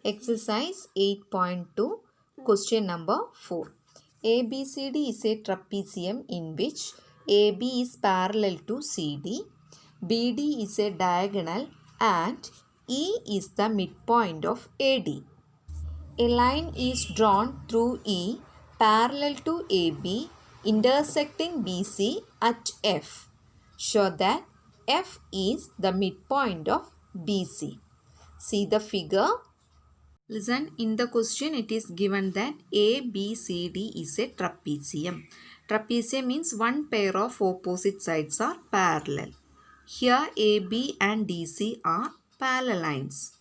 Exercise 8.2, question number 4. ABCD is a trapezium in which AB is parallel to CD, BD is a diagonal, and E is the midpoint of AD. A line is drawn through E parallel to AB intersecting BC at F. Show that F is the midpoint of BC. See the figure. Listen, in the question it is given that ABCD is a trapezium. Trapezium means one pair of opposite sides are parallel. Here AB and DC are parallel lines.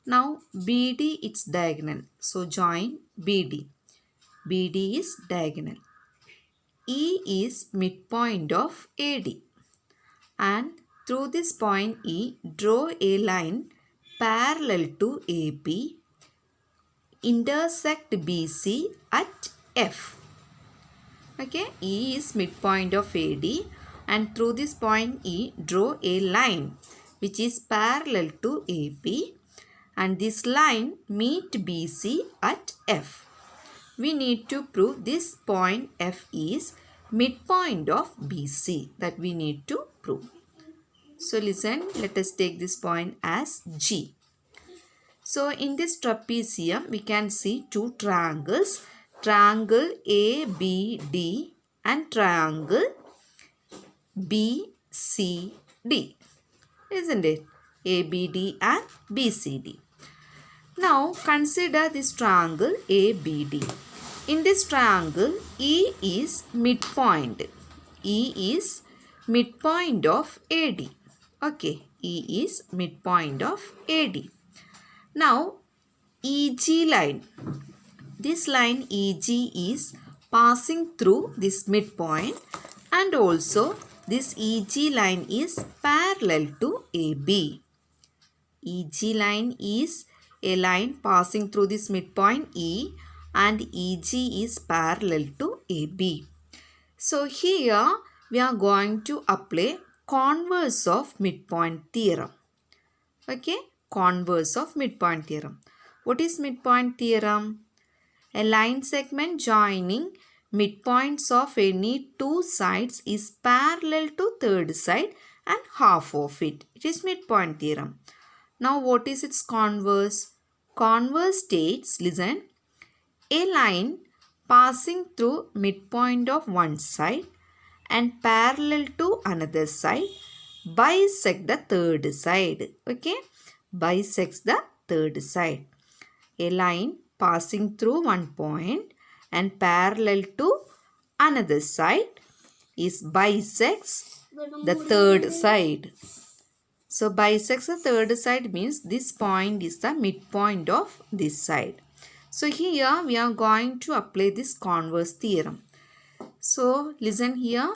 Now BD is diagonal. So join BD. BD is diagonal. E is midpoint of AD. And through this point E, draw a line parallel to AB intersect BC at F. Okay, E is midpoint of AD and through this point E draw a line which is parallel to AB and this line meet BC at F. We need to prove this point F is midpoint of BC, that we need to prove. So listen, let us take this point as G. So in this trapezium, we can see two triangles, triangle ABD and triangle BCD, isn't it? ABD and BCD. Now consider this triangle ABD. In this triangle, E is midpoint. E is midpoint of AD. Okay, E is midpoint of AD. Now, EG line. This line EG is passing through this midpoint and also this EG line is parallel to AB. EG line is a line passing through this midpoint E and EG is parallel to AB. So here we are going to apply converse of midpoint theorem. Okay, converse of midpoint theorem. What is midpoint theorem? A line segment joining midpoints of any two sides is parallel to third side and half of it. It is midpoint theorem. Now what is its converse? Converse states, listen, a line passing through midpoint of one side and parallel to another side bisect the third side. Okay, bisects the third side. A line passing through one point and parallel to another side is bisects the third side. So bisects the third side means this point is the midpoint of this side. So here we are going to apply this converse theorem. So listen here,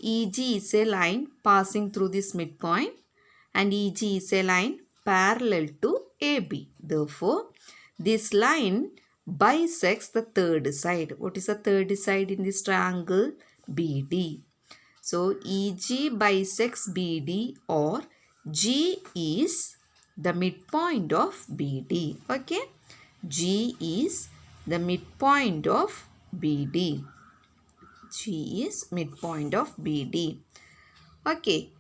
EG is a line passing through this midpoint and EG is a line parallel to AB. Therefore, this line bisects the third side. What is the third side in this triangle? BD. So EG bisects BD or G is the midpoint of BD. Okay, G is the midpoint of BD. G is midpoint of BD. Okay,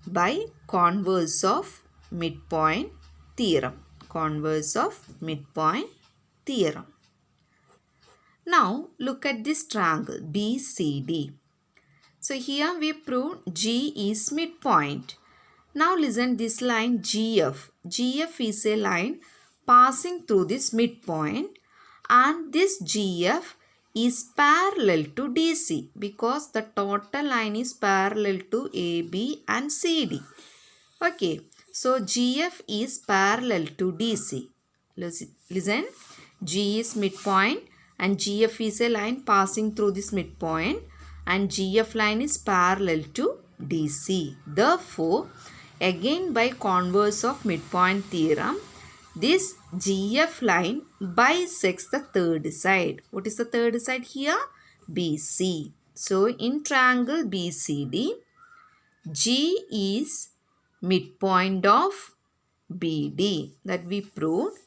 by converse of midpoint theorem. Converse of midpoint theorem. Now look at this triangle BCD. So here we proved G is midpoint. Now listen this line GF. GF is a line passing through this midpoint and this GF is parallel to DC because the total line is parallel to AB and CD. Okay, so GF is parallel to DC. Listen, G is midpoint and GF is a line passing through this midpoint and GF line is parallel to DC. Therefore, again by converse of midpoint theorem, this GF line bisects the third side. What is the third side here? BC. So in triangle BCD, G is midpoint of BD, that we proved.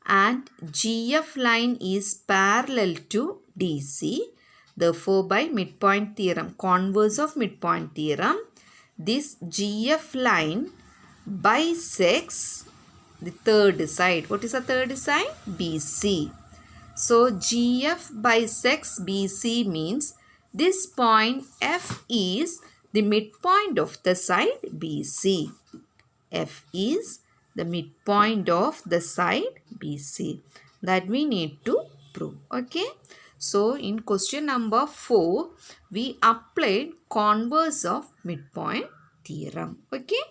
And GF line is parallel to DC. Therefore, by midpoint theorem, converse of midpoint theorem, this GF line bisects the third side. What is the third side? BC. So, GF bisects BC means this point F is the midpoint of the side BC. F is the midpoint of the side BC. That we need to prove. Okay. So, in question number 4, we applied converse of midpoint theorem. Okay.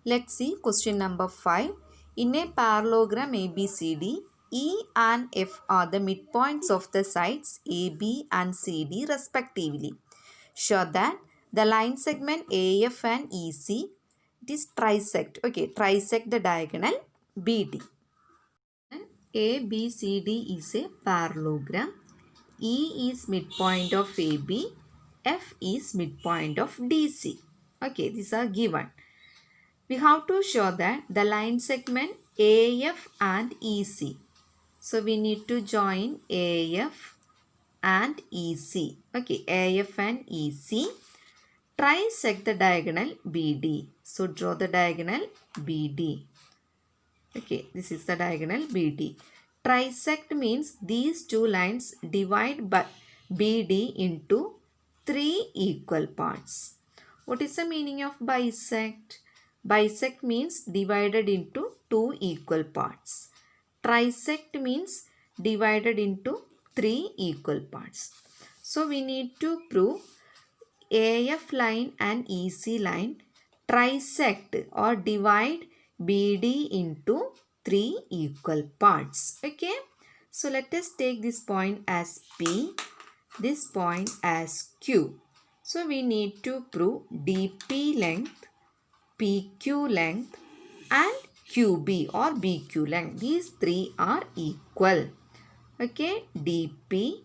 Let's see question number 5. In a parallelogram ABCD, E and F are the midpoints of the sides AB and CD respectively. Show that the line segment AF and EC, it is trisect. Okay, trisect the diagonal BD. ABCD is a parallelogram. E is midpoint of AB. F is midpoint of DC. Okay, these are given. We have to show that the line segment AF and EC. So, we need to join AF and EC. Okay, AF and EC. Trisect the diagonal BD. So, draw the diagonal BD. Okay, this is the diagonal BD. Trisect means these two lines divide by BD into 3 equal parts. What is the meaning of bisect? Bisect means divided into 2 equal parts. Trisect means divided into 3 equal parts. So, we need to prove AF line and EC line trisect or divide BD into 3 equal parts. Okay. So, let us take this point as P, this point as Q. So, we need to prove DP length, PQ length and QB or BQ length. These 3 are equal. Okay. DP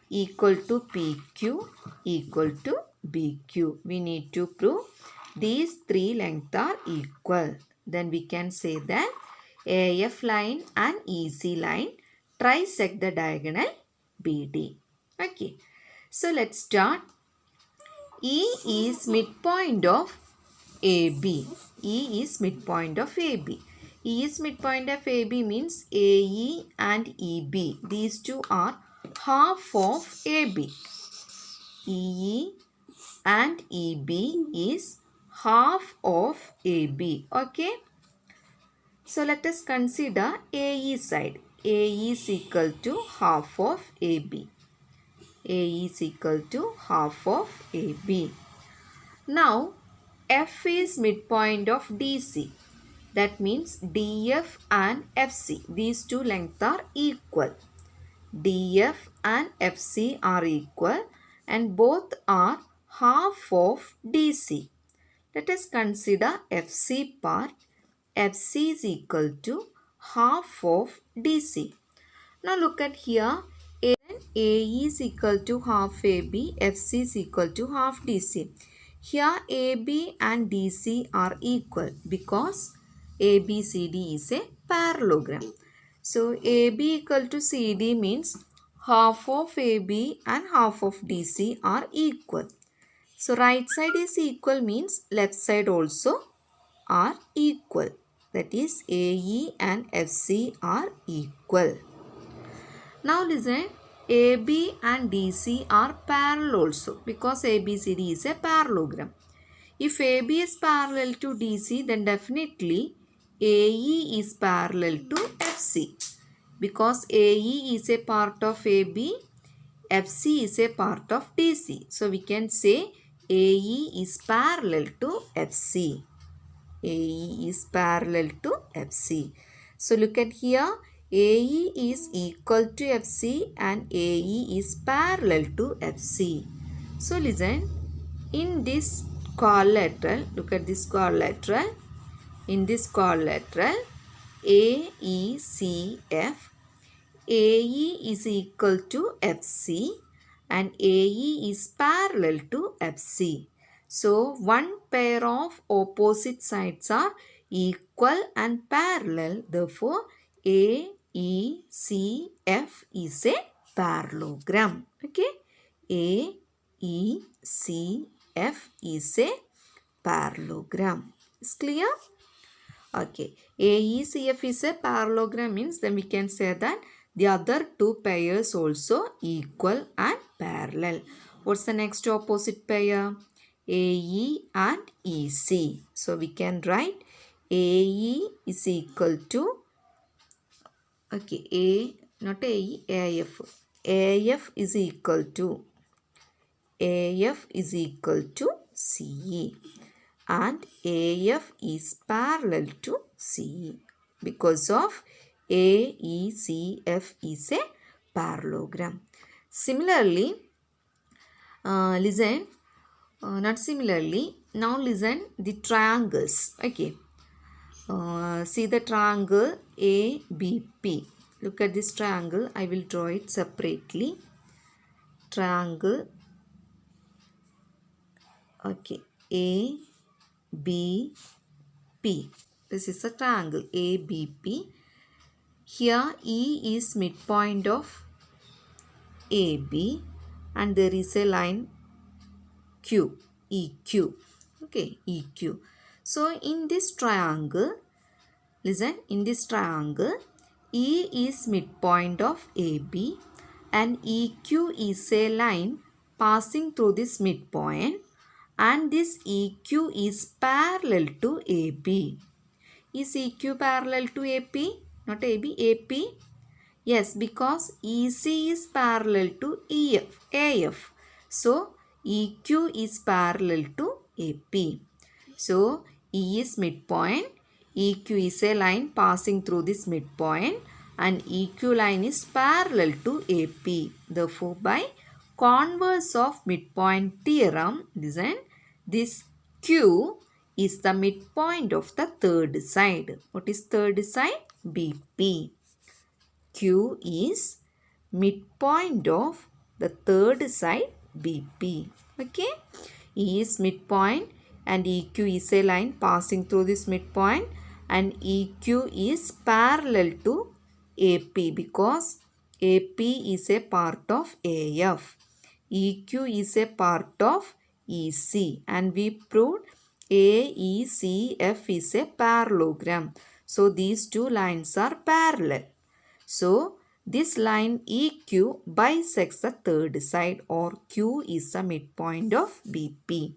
equal to PQ equal to BQ. We need to prove these 3 lengths are equal. Then we can say that AF line and EC line trisect the diagonal BD. Okay. So, let's start. E is midpoint of AB. E is midpoint of AB. E is midpoint of AB means AE and EB. These two are half of AB. EE and EB is half of AB. Okay. So, let us consider AE side. AE is equal to half of AB. AE is equal to half of AB. Now, F is midpoint of DC. That means DF and FC. These two lengths are equal. DF and FC are equal and both are half of DC. Let us consider FC part. FC is equal to half of DC. Now look at here. AE is equal to half AB. FC is equal to half DC. Here AB and DC are equal because ABCD is a parallelogram. So, AB equal to CD means half of AB and half of DC are equal. So, right side is equal means left side also are equal. That is AE and FC are equal. Now, listen. AB and DC are parallel also because ABCD is a parallelogram. If AB is parallel to DC, then definitely AE is parallel to FC because AE is a part of AB, FC is a part of DC. So, we can say AE is parallel to FC. AE is parallel to FC. So, look at here. AE is equal to FC and AE is parallel to FC. So, listen. In this quadrilateral, look at this quadrilateral. In this quadrilateral, AECF, AE is equal to FC and AE is parallel to FC. So one pair of opposite sides are equal and parallel. Therefore, AECF is a parallelogram. Okay. AECF is a parallelogram. Is clear? Okay. AECF is a parallelogram means then we can say that the other two pairs also equal and parallel. What's the next opposite pair? AE and EC. So we can write AE is equal to, okay, not AE, AF. AF is equal to CE, and AF is parallel to CE because of AECF is a parallelogram. Similarly, listen, not similarly, now listen the triangles. Okay, see the triangle ABP. Look at this triangle. I will draw it separately. Triangle, okay, ABP. This is a triangle ABP. Here E is midpoint of AB and there is a line Q, EQ. Okay, EQ. So in this triangle, listen, in this triangle, E is midpoint of AB and EQ is a line passing through this midpoint, and this EQ is parallel to AB. Is EQ parallel to AP? Not AB, AP? Yes, because EC is parallel to AF. So, EQ is parallel to AP. So, E is midpoint. EQ is a line passing through this midpoint and EQ line is parallel to AP. Therefore, by converse of midpoint theorem, listen, this Q is the midpoint of the third side. What is third side? BP. Q is midpoint of the third side BP. Okay. E is midpoint and EQ is a line passing through this midpoint and EQ is parallel to AP because AP is a part of AF. EQ is a part of EC and we proved AECF is a parallelogram. So these two lines are parallel. So this line EQ bisects the third side, or Q is the midpoint of BP.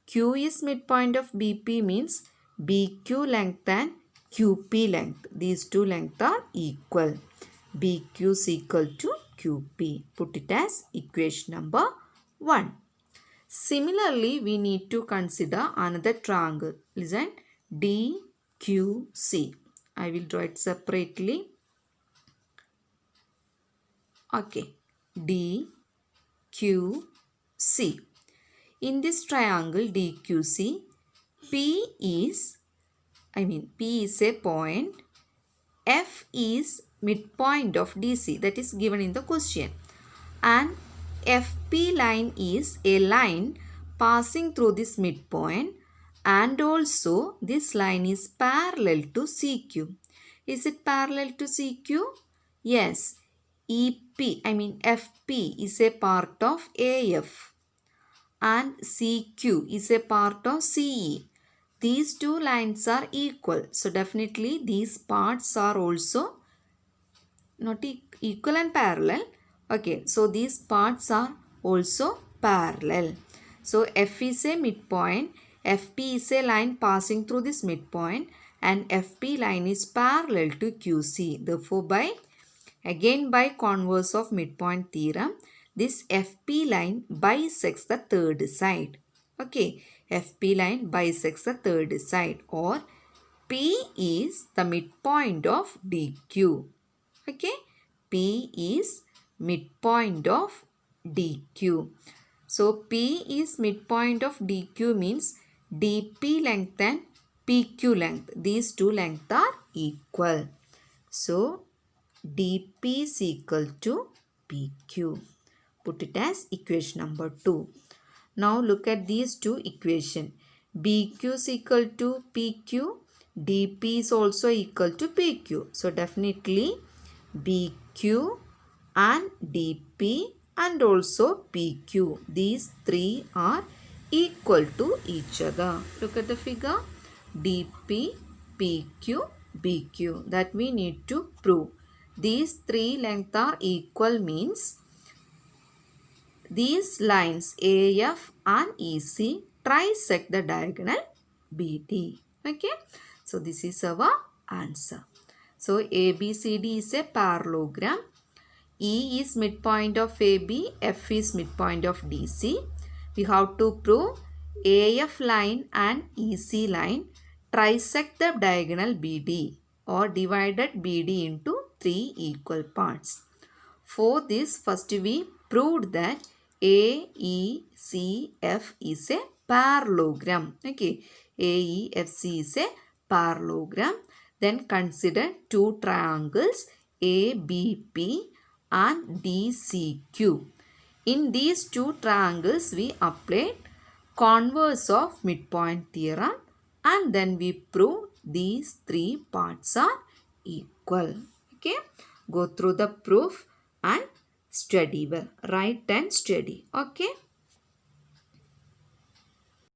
Q is midpoint of BP means BQ length and QP length. These two lengths are equal. BQ is equal to QP. Put it as equation number 1. Similarly, we need to consider another triangle. Listen, DQC. I will draw it separately. Okay, DQC. In this triangle DQC, P is a point, F is midpoint of DC, that is given in the question, and FP line is a line passing through this midpoint, and also this line is parallel to CQ. Is it parallel to CQ? Yes. FP is a part of AF and CQ is a part of CE. These two lines are equal. So definitely these parts are also not equal and parallel. Okay, so these parts are also parallel. So F is a midpoint, FP is a line passing through this midpoint and FP line is parallel to QC. Therefore, by converse of midpoint theorem, this FP line bisects the third side. Okay, FP line bisects the third side, or P is the midpoint of DQ. Okay, P is midpoint of DQ. So, P is midpoint of DQ means DP length and PQ length. These two lengths are equal. So, DP is equal to PQ. Put it as equation number 2. Now look at these two equations. BQ is equal to PQ. DP is also equal to PQ. So definitely BQ and DP and also PQ. These three are equal to each other. Look at the figure. DP, PQ, BQ. That we need to prove. These three lengths are equal means these lines AF and EC trisect the diagonal BD. Okay. So this is our answer. So ABCD is a parallelogram. E is midpoint of AB, F is midpoint of DC. We have to prove AF line and EC line trisect the diagonal BD or divided BD into three equal parts. For this, first we proved that AECF is a parallelogram. Okay, AEFC is a parallelogram. Then consider two triangles ABP and DCQ. In these two triangles, we applied converse of midpoint theorem and then we prove these three parts are equal. Okay, go through the proof and study well. Write and study. Okay.